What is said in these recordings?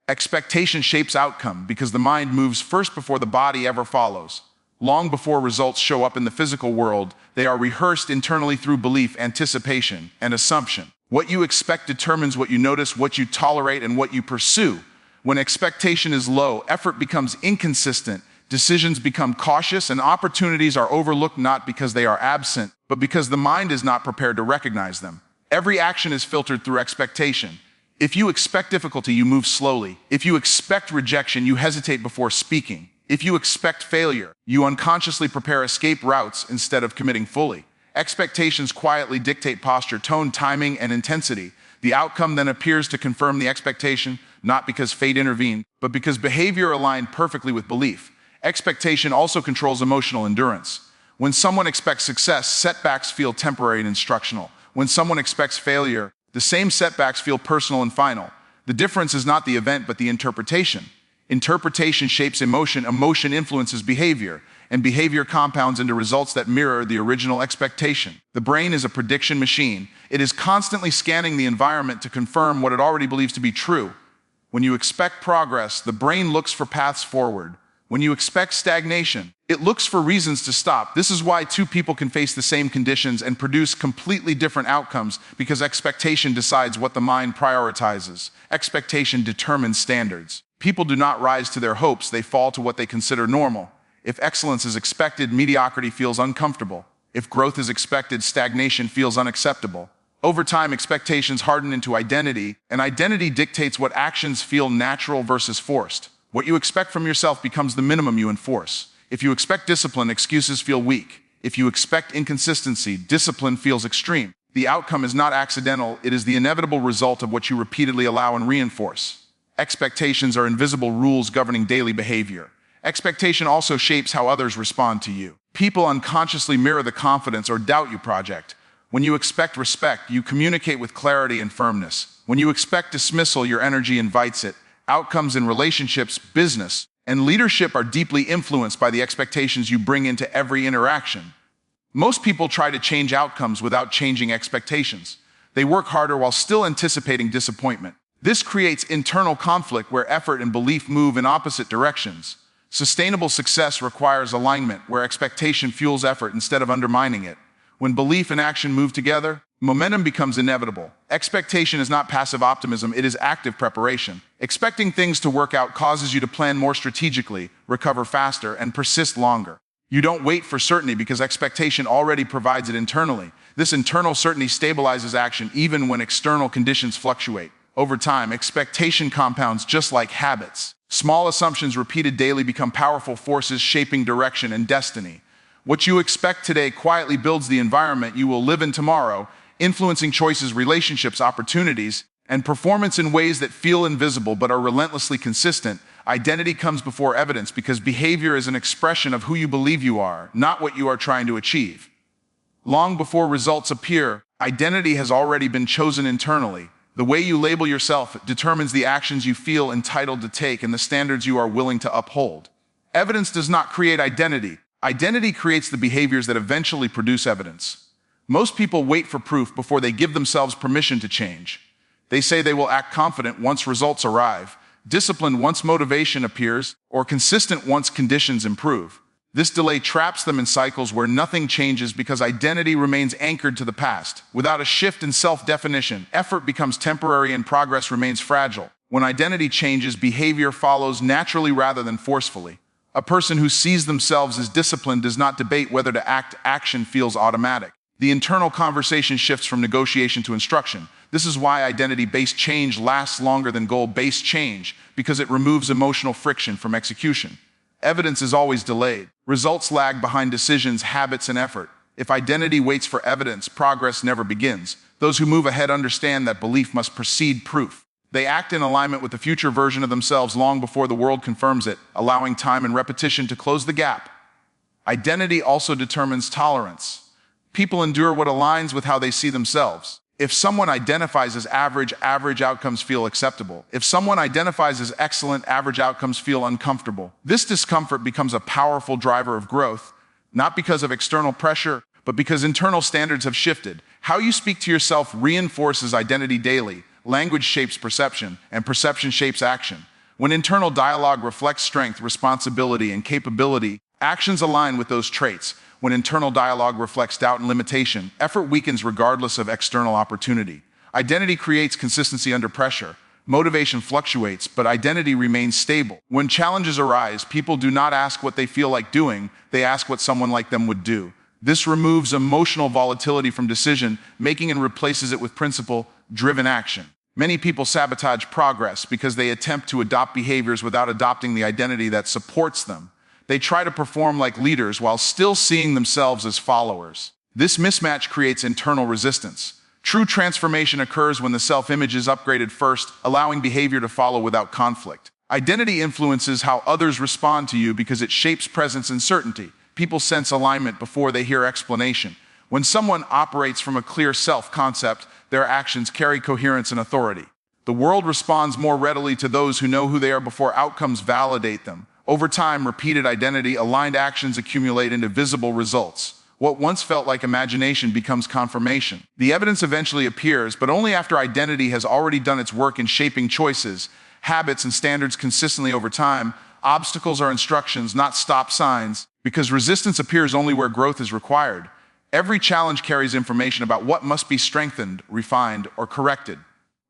Expectation shapes outcome because the mind moves first before the body ever follows. Long before results show up in the physical world, they are rehearsed internally through belief, anticipation, and assumption. What you expect determines what you notice, what you tolerate, and what you pursue. When expectation is low, effort becomes inconsistent, decisions become cautious, and opportunities are overlooked not because they are absent, but because the mind is not prepared to recognize them. Every action is filtered through expectation. If you expect difficulty, you move slowly. If you expect rejection, you hesitate before speaking. If you expect failure, you unconsciously prepare escape routes instead of committing fully. Expectations quietly dictate posture, tone, timing, and intensity. The outcome then appears to confirm the expectation, not because fate intervened, but because behavior aligned perfectly with belief. Expectation also controls emotional endurance. When someone expects success, setbacks feel temporary and instructional. When someone expects failure, the same setbacks feel personal and final. The difference is not the event, but the interpretation. Interpretation shapes emotion, emotion influences behavior, and behavior compounds into results that mirror the original expectation. The brain is a prediction machine. It is constantly scanning the environment to confirm what it already believes to be true. When you expect progress, the brain looks for paths forward. When you expect stagnation, it looks for reasons to stop. This is why two people can face the same conditions and produce completely different outcomes, because expectation decides what the mind prioritizes. Expectation determines standards. People do not rise to their hopes, they fall to what they consider normal. If excellence is expected, mediocrity feels uncomfortable. If growth is expected, stagnation feels unacceptable. Over time, expectations harden into identity, and identity dictates what actions feel natural versus forced. What you expect from yourself becomes the minimum you enforce. If you expect discipline, excuses feel weak. If you expect inconsistency, discipline feels extreme. The outcome is not accidental, it is the inevitable result of what you repeatedly allow and reinforce. Expectations are invisible rules governing daily behavior. Expectation also shapes how others respond to you. People unconsciously mirror the confidence or doubt you project. When you expect respect, you communicate with clarity and firmness. When you expect dismissal, your energy invites it. Outcomes in relationships, business, and leadership are deeply influenced by the expectations you bring into every interaction. Most people try to change outcomes without changing expectations. They work harder while still anticipating disappointment. This creates internal conflict where effort and belief move in opposite directions. Sustainable success requires alignment, where expectation fuels effort instead of undermining it. When belief and action move together, momentum becomes inevitable. Expectation is not passive optimism, it is active preparation. Expecting things to work out causes you to plan more strategically, recover faster, and persist longer. You don't wait for certainty because expectation already provides it internally. This internal certainty stabilizes action even when external conditions fluctuate. Over time, expectation compounds just like habits. Small assumptions repeated daily become powerful forces shaping direction and destiny. What you expect today quietly builds the environment you will live in tomorrow, influencing choices, relationships, opportunities, and performance in ways that feel invisible but are relentlessly consistent. Identity comes before evidence because behavior is an expression of who you believe you are, not what you are trying to achieve. Long before results appear, identity has already been chosen internally. The way you label yourself determines the actions you feel entitled to take and the standards you are willing to uphold. Evidence does not create identity. Identity creates the behaviors that eventually produce evidence. Most people wait for proof before they give themselves permission to change. They say they will act confident once results arrive, disciplined once motivation appears, or consistent once conditions improve. This delay traps them in cycles where nothing changes because identity remains anchored to the past. Without a shift in self-definition, effort becomes temporary and progress remains fragile. When identity changes, behavior follows naturally rather than forcefully. A person who sees themselves as disciplined does not debate whether to act. Action feels automatic. The internal conversation shifts from negotiation to instruction. This is why identity-based change lasts longer than goal-based change, because it removes emotional friction from execution. Evidence is always delayed. Results lag behind decisions, habits, and effort. If identity waits for evidence, progress never begins. Those who move ahead understand that belief must precede proof. They act in alignment with the future version of themselves long before the world confirms it, allowing time and repetition to close the gap. Identity also determines tolerance. People endure what aligns with how they see themselves. If someone identifies as average, average outcomes feel acceptable. If someone identifies as excellent, average outcomes feel uncomfortable. This discomfort becomes a powerful driver of growth, not because of external pressure, but because internal standards have shifted. How you speak to yourself reinforces identity daily. Language shapes perception, and perception shapes action. When internal dialogue reflects strength, responsibility, and capability, actions align with those traits. When internal dialogue reflects doubt and limitation, effort weakens regardless of external opportunity. Identity creates consistency under pressure. Motivation fluctuates, but identity remains stable. When challenges arise, people do not ask what they feel like doing, they ask what someone like them would do. This removes emotional volatility from decision making and replaces it with principle-driven action. Many people sabotage progress because they attempt to adopt behaviors without adopting the identity that supports them. They try to perform like leaders while still seeing themselves as followers. This mismatch creates internal resistance. True transformation occurs when the self-image is upgraded first, allowing behavior to follow without conflict. Identity influences how others respond to you because it shapes presence and certainty. People sense alignment before they hear explanation. When someone operates from a clear self-concept, their actions carry coherence and authority. The world responds more readily to those who know who they are before outcomes validate them. Over time, repeated identity-aligned actions accumulate into visible results. What once felt like imagination becomes confirmation. The evidence eventually appears, but only after identity has already done its work in shaping choices, habits, and standards consistently over time. Obstacles are instructions, not stop signs, because resistance appears only where growth is required. Every challenge carries information about what must be strengthened, refined, or corrected.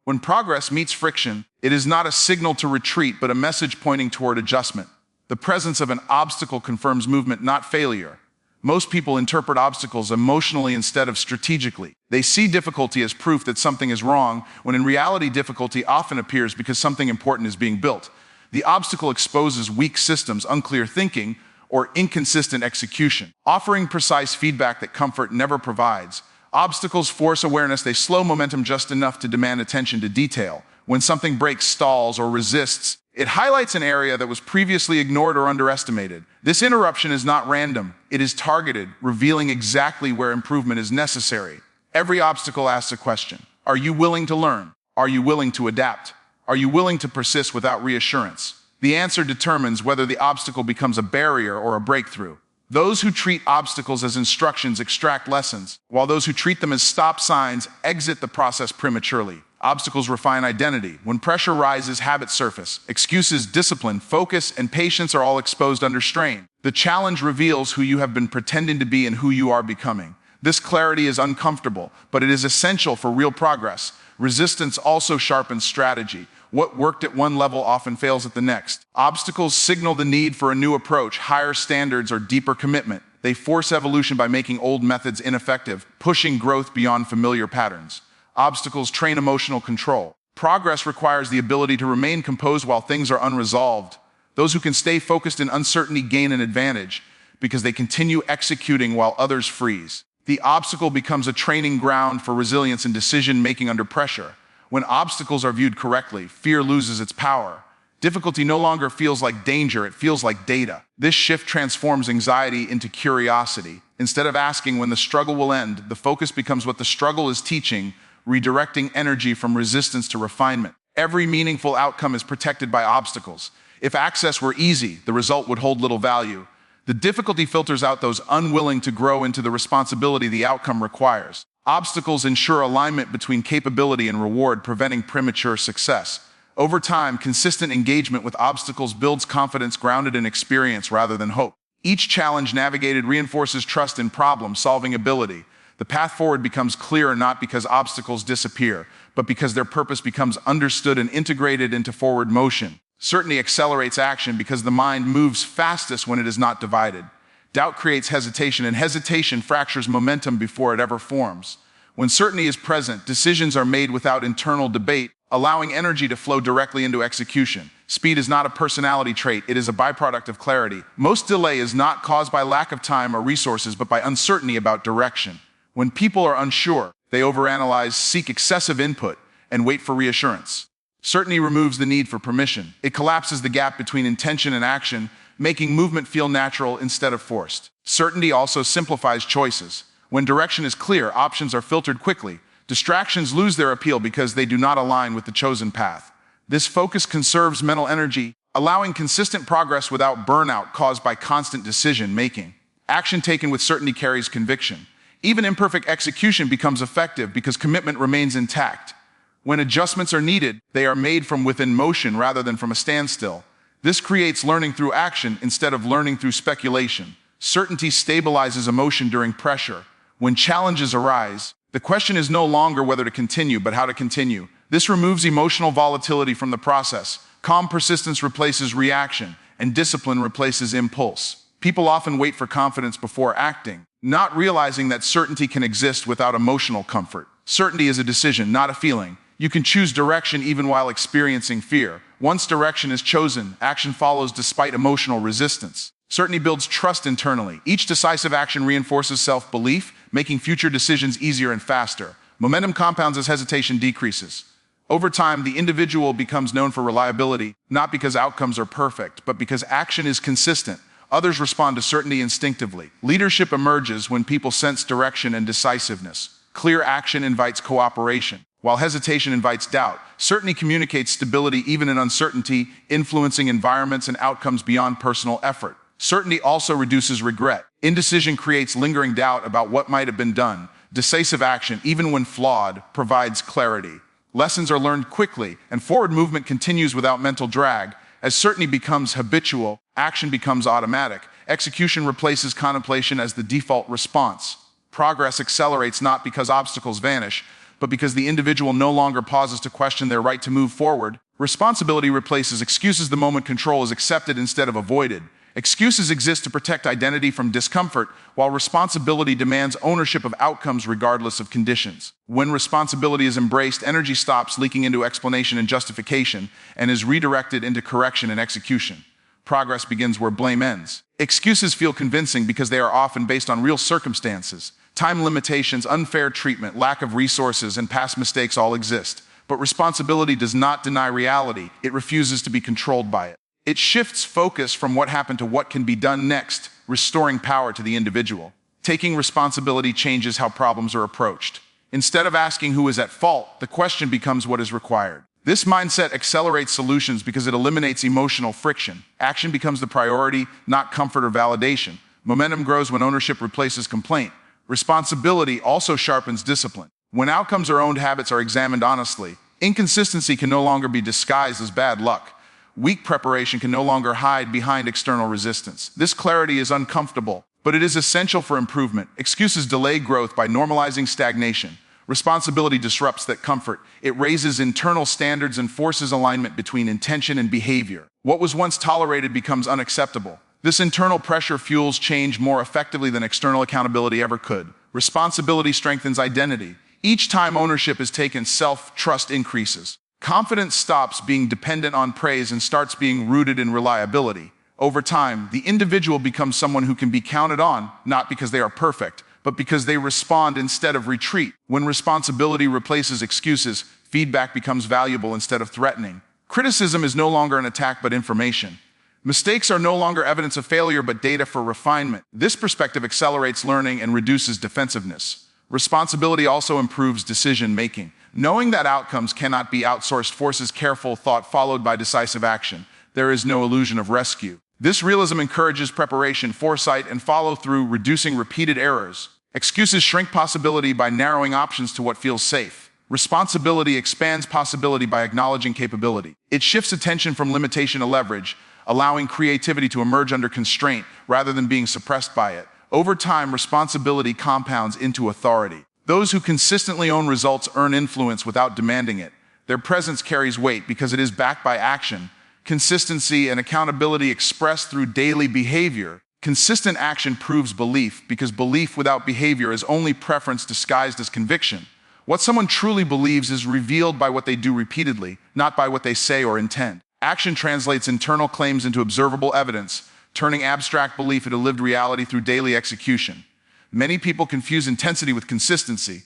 When progress meets friction, it is not a signal to retreat, but a message pointing toward adjustment. The presence of an obstacle confirms movement, not failure. Most people interpret obstacles emotionally instead of strategically. They see difficulty as proof that something is wrong, when in reality difficulty often appears because something important is being built. The obstacle exposes weak systems, unclear thinking, or inconsistent execution, offering precise feedback that comfort never provides. Obstacles force awareness, they slow momentum just enough to demand attention to detail. When something breaks, stalls, or resists, it highlights an area that was previously ignored or underestimated. This interruption is not random, it is targeted, revealing exactly where improvement is necessary. Every obstacle asks a question. Are you willing to learn? Are you willing to adapt? Are you willing to persist without reassurance? The answer determines whether the obstacle becomes a barrier or a breakthrough. Those who treat obstacles as instructions extract lessons, while those who treat them as stop signs exit the process prematurely. Obstacles refine identity. When pressure rises, habits surface. Excuses, discipline, focus, and patience are all exposed under strain. The challenge reveals who you have been pretending to be and who you are becoming. This clarity is uncomfortable, but it is essential for real progress. Resistance also sharpens strategy. What worked at one level often fails at the next. Obstacles signal the need for a new approach, higher standards, or deeper commitment. They force evolution by making old methods ineffective, pushing growth beyond familiar patterns. Obstacles train emotional control. Progress requires the ability to remain composed while things are unresolved. Those who can stay focused in uncertainty gain an advantage because they continue executing while others freeze. The obstacle becomes a training ground for resilience and decision-making under pressure. When obstacles are viewed correctly, fear loses its power. Difficulty no longer feels like danger, it feels like data. This shift transforms anxiety into curiosity. Instead of asking when the struggle will end, the focus becomes what the struggle is teaching, redirecting energy from resistance to refinement. Every meaningful outcome is protected by obstacles. If access were easy, the result would hold little value. The difficulty filters out those unwilling to grow into the responsibility the outcome requires. Obstacles ensure alignment between capability and reward, preventing premature success. Over time, consistent engagement with obstacles builds confidence grounded in experience rather than hope. Each challenge navigated reinforces trust in problem-solving ability. The path forward becomes clearer not because obstacles disappear, but because their purpose becomes understood and integrated into forward motion. Certainty accelerates action because the mind moves fastest when it is not divided. Doubt creates hesitation, and hesitation fractures momentum before it ever forms. When certainty is present, decisions are made without internal debate, allowing energy to flow directly into execution. Speed is not a personality trait, it is a byproduct of clarity. Most delay is not caused by lack of time or resources, but by uncertainty about direction. When people are unsure, they overanalyze, seek excessive input, and wait for reassurance. Certainty removes the need for permission. It collapses the gap between intention and action, making movement feel natural instead of forced. Certainty also simplifies choices. When direction is clear, options are filtered quickly. Distractions lose their appeal because they do not align with the chosen path. This focus conserves mental energy, allowing consistent progress without burnout caused by constant decision-making. Action taken with certainty carries conviction. Even imperfect execution becomes effective because commitment remains intact. When adjustments are needed, they are made from within motion rather than from a standstill. This creates learning through action instead of learning through speculation. Certainty stabilizes emotion during pressure. When challenges arise, the question is no longer whether to continue, but how to continue. This removes emotional volatility from the process. Calm persistence replaces reaction, and discipline replaces impulse. People often wait for confidence before acting, not realizing that certainty can exist without emotional comfort. Certainty is a decision, not a feeling. You can choose direction even while experiencing fear. Once direction is chosen, action follows despite emotional resistance. Certainty builds trust internally. Each decisive action reinforces self-belief, making future decisions easier and faster. Momentum compounds as hesitation decreases. Over time, the individual becomes known for reliability, not because outcomes are perfect, but because action is consistent. Others respond to certainty instinctively. Leadership emerges when people sense direction and decisiveness. Clear action invites cooperation, while hesitation invites doubt. Certainty communicates stability even in uncertainty, influencing environments and outcomes beyond personal effort. Certainty also reduces regret. Indecision creates lingering doubt about what might have been done. Decisive action, even when flawed, provides clarity. Lessons are learned quickly, and forward movement continues without mental drag. As certainty becomes habitual, action becomes automatic. Execution replaces contemplation as the default response. Progress accelerates not because obstacles vanish, but because the individual no longer pauses to question their right to move forward. Responsibility replaces excuses the moment control is accepted instead of avoided. Excuses exist to protect identity from discomfort, while responsibility demands ownership of outcomes regardless of conditions. When responsibility is embraced, energy stops leaking into explanation and justification and is redirected into correction and execution. Progress begins where blame ends. Excuses feel convincing because they are often based on real circumstances. Time limitations, unfair treatment, lack of resources, and past mistakes all exist. But responsibility does not deny reality. It refuses to be controlled by it. It shifts focus from what happened to what can be done next, restoring power to the individual. Taking responsibility changes how problems are approached. Instead of asking who is at fault, the question becomes what is required. This mindset accelerates solutions because it eliminates emotional friction. Action becomes the priority, not comfort or validation. Momentum grows when ownership replaces complaint. Responsibility also sharpens discipline. When outcomes are owned, habits are examined honestly. Inconsistency can no longer be disguised as bad luck. Weak preparation can no longer hide behind external resistance. This clarity is uncomfortable, but it is essential for improvement. Excuses delay growth by normalizing stagnation. Responsibility disrupts that comfort. It raises internal standards and forces alignment between intention and behavior. What was once tolerated becomes unacceptable. This internal pressure fuels change more effectively than external accountability ever could. Responsibility strengthens identity. Each time ownership is taken, self-trust increases. Confidence stops being dependent on praise and starts being rooted in reliability. Over time, the individual becomes someone who can be counted on, not because they are perfect, but because they respond instead of retreat. When responsibility replaces excuses, feedback becomes valuable instead of threatening. Criticism is no longer an attack but information. Mistakes are no longer evidence of failure but data for refinement. This perspective accelerates learning and reduces defensiveness. Responsibility also improves decision-making. Knowing that outcomes cannot be outsourced forces careful thought followed by decisive action. There is no illusion of rescue. This realism encourages preparation, foresight, and follow-through, reducing repeated errors. Excuses shrink possibility by narrowing options to what feels safe. Responsibility expands possibility by acknowledging capability. It shifts attention from limitation to leverage, allowing creativity to emerge under constraint rather than being suppressed by it. Over time, responsibility compounds into authority. Those who consistently own results earn influence without demanding it. Their presence carries weight because it is backed by action, consistency, and accountability expressed through daily behavior. Consistent action proves belief because belief without behavior is only preference disguised as conviction. What someone truly believes is revealed by what they do repeatedly, not by what they say or intend. Action translates internal claims into observable evidence, turning abstract belief into lived reality through daily execution. Many people confuse intensity with consistency.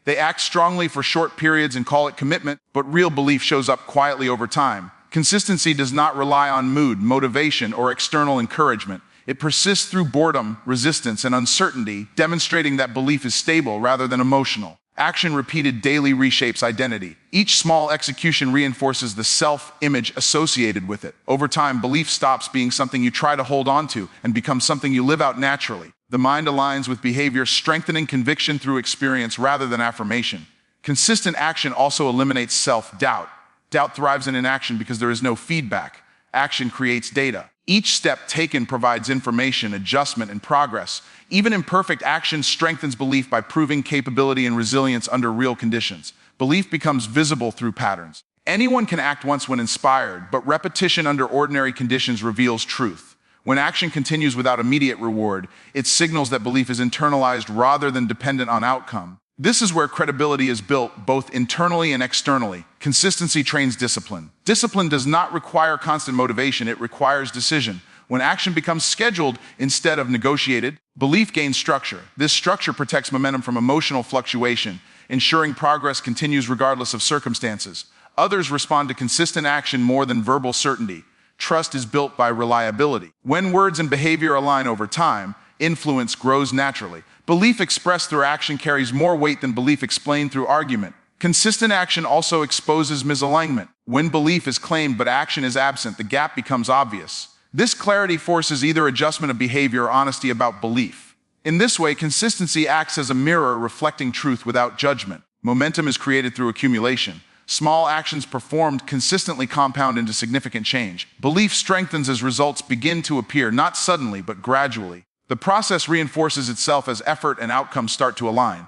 They act strongly for short periods and call it commitment, but real belief shows up quietly over time. Consistency does not rely on mood, motivation, or external encouragement. It persists through boredom, resistance, and uncertainty, demonstrating that belief is stable rather than emotional. Action repeated daily reshapes identity. Each small execution reinforces the self-image associated with it. Over time, belief stops being something you try to hold on to and becomes something you live out naturally. The mind aligns with behavior, strengthening conviction through experience rather than affirmation. Consistent action also eliminates self-doubt. Doubt thrives in inaction because there is no feedback. Action creates data. Each step taken provides information, adjustment, and progress. Even imperfect action strengthens belief by proving capability and resilience under real conditions. Belief becomes visible through patterns. Anyone can act once when inspired, but repetition under ordinary conditions reveals truth. When action continues without immediate reward, it signals that belief is internalized rather than dependent on outcome. This is where credibility is built, both internally and externally. Consistency trains discipline. Discipline does not require constant motivation, it requires decision. When action becomes scheduled instead of negotiated, belief gains structure. This structure protects momentum from emotional fluctuation, ensuring progress continues regardless of circumstances. Others respond to consistent action more than verbal certainty. Trust is built by reliability. When words and behavior align over time, influence grows naturally. Belief expressed through action carries more weight than belief explained through argument. Consistent action also exposes misalignment. When belief is claimed but action is absent, the gap becomes obvious. This clarity forces either adjustment of behavior or honesty about belief. In this way, consistency acts as a mirror reflecting truth without judgment. Momentum is created through accumulation. Small actions performed consistently compound into significant change. Belief strengthens as results begin to appear, not suddenly, but gradually. The process reinforces itself as effort and outcomes start to align.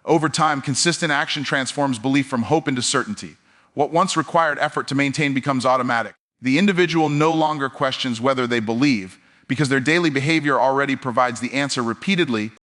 Over time, consistent action transforms belief from hope into certainty. What once required effort to maintain becomes automatic. The individual no longer questions whether they believe, because their daily behavior already provides the answer repeatedly.